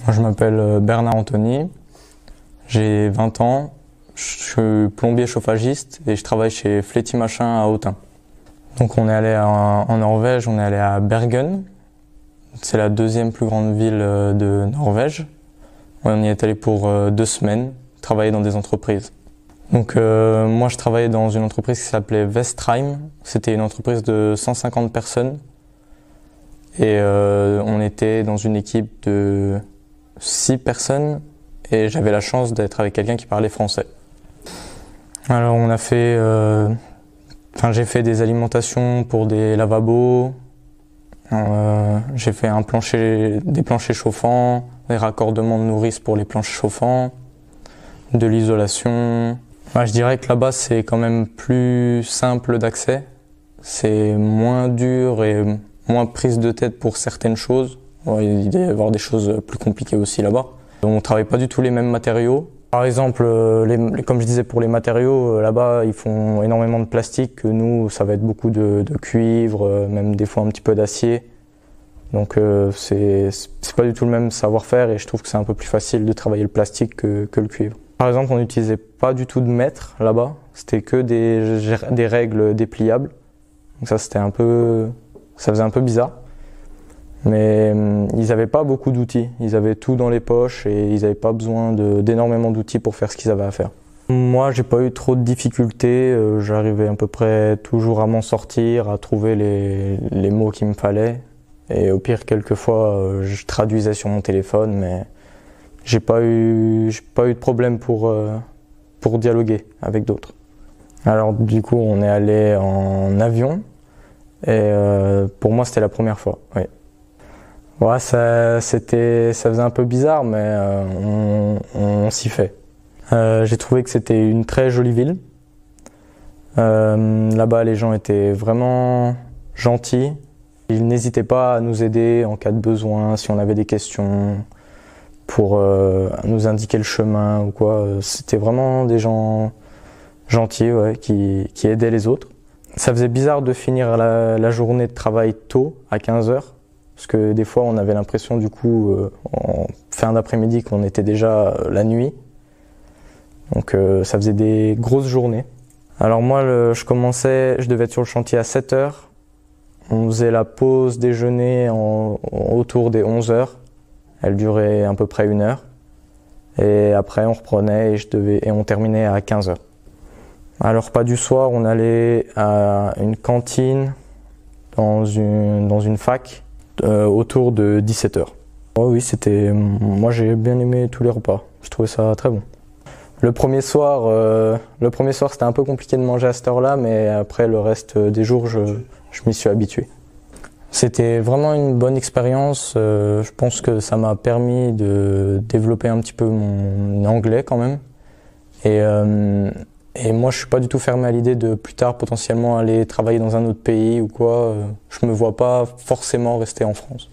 Moi, je m'appelle Bernard Anthony, j'ai 20 ans, je suis plombier chauffagiste et je travaille chez Fletti Machin à Autun. Donc on est allé en Norvège, on est allé à Bergen, c'est la deuxième plus grande ville de Norvège. On y est allé pour 2 semaines, travailler dans des entreprises. Donc moi je travaillais dans une entreprise qui s'appelait Vestheim, c'était une entreprise de 150 personnes et on était dans une équipe de 6 personnes et j'avais la chance d'être avec quelqu'un qui parlait français. Alors on a fait, j'ai fait des alimentations pour des lavabos, j'ai fait des planchers chauffants, des raccordements de nourrice pour les planchers chauffants, de l'isolation. Je dirais que là-bas c'est quand même plus simple d'accès, c'est moins dur et moins prise de tête pour certaines choses. Il doit y avoir des choses plus compliquées aussi là-bas. On ne travaille pas du tout les mêmes matériaux. Par exemple, comme je disais pour les matériaux, là-bas ils font énormément de plastique, que nous ça va être beaucoup de cuivre, même des fois un petit peu d'acier. Donc c'est pas du tout le même savoir-faire et je trouve que c'est un peu plus facile de travailler le plastique que le cuivre. Par exemple, on n'utilisait pas du tout de mètre là-bas, c'était que des règles dépliables. Donc ça faisait un peu bizarre. Mais ils n'avaient pas beaucoup d'outils, ils avaient tout dans les poches et ils n'avaient pas besoin d'énormément d'outils pour faire ce qu'ils avaient à faire. Moi, j'ai pas eu trop de difficultés, j'arrivais à peu près toujours à m'en sortir, à trouver les mots qu'il me fallait. Et au pire, quelquefois, je traduisais sur mon téléphone, mais j'ai pas eu de problème pour dialoguer avec d'autres. Alors du coup, on est allé en avion et pour moi, c'était la première fois. Oui. Ouais, ça faisait un peu bizarre, mais on s'y fait. J'ai trouvé que c'était une très jolie ville. Là-bas, les gens étaient vraiment gentils. Ils n'hésitaient pas à nous aider en cas de besoin, si on avait des questions, pour nous indiquer le chemin ou quoi. C'était vraiment des gens gentils, ouais, qui aidaient les autres. Ça faisait bizarre de finir la journée de travail tôt, à 15h. Parce que des fois, on avait l'impression, du coup, en fin d'après-midi, qu'on était déjà la nuit. Donc, ça faisait des grosses journées. Alors moi, je devais être sur le chantier à 7h. On faisait la pause déjeuner autour des 11h. Elle durait à peu près 1 heure. Et après, on reprenait et on terminait à 15h. À le repas du soir, on allait à une cantine dans une fac. Autour de 17h. Oh oui, moi j'ai bien aimé tous les repas, je trouvais ça très bon. Le premier soir c'était un peu compliqué de manger à cette heure-là, mais après le reste des jours je m'y suis habitué. C'était vraiment une bonne expérience, je pense que ça m'a permis de développer un petit peu mon anglais quand même. Et moi, je suis pas du tout fermé à l'idée de plus tard potentiellement aller travailler dans un autre pays ou quoi. Je me vois pas forcément rester en France.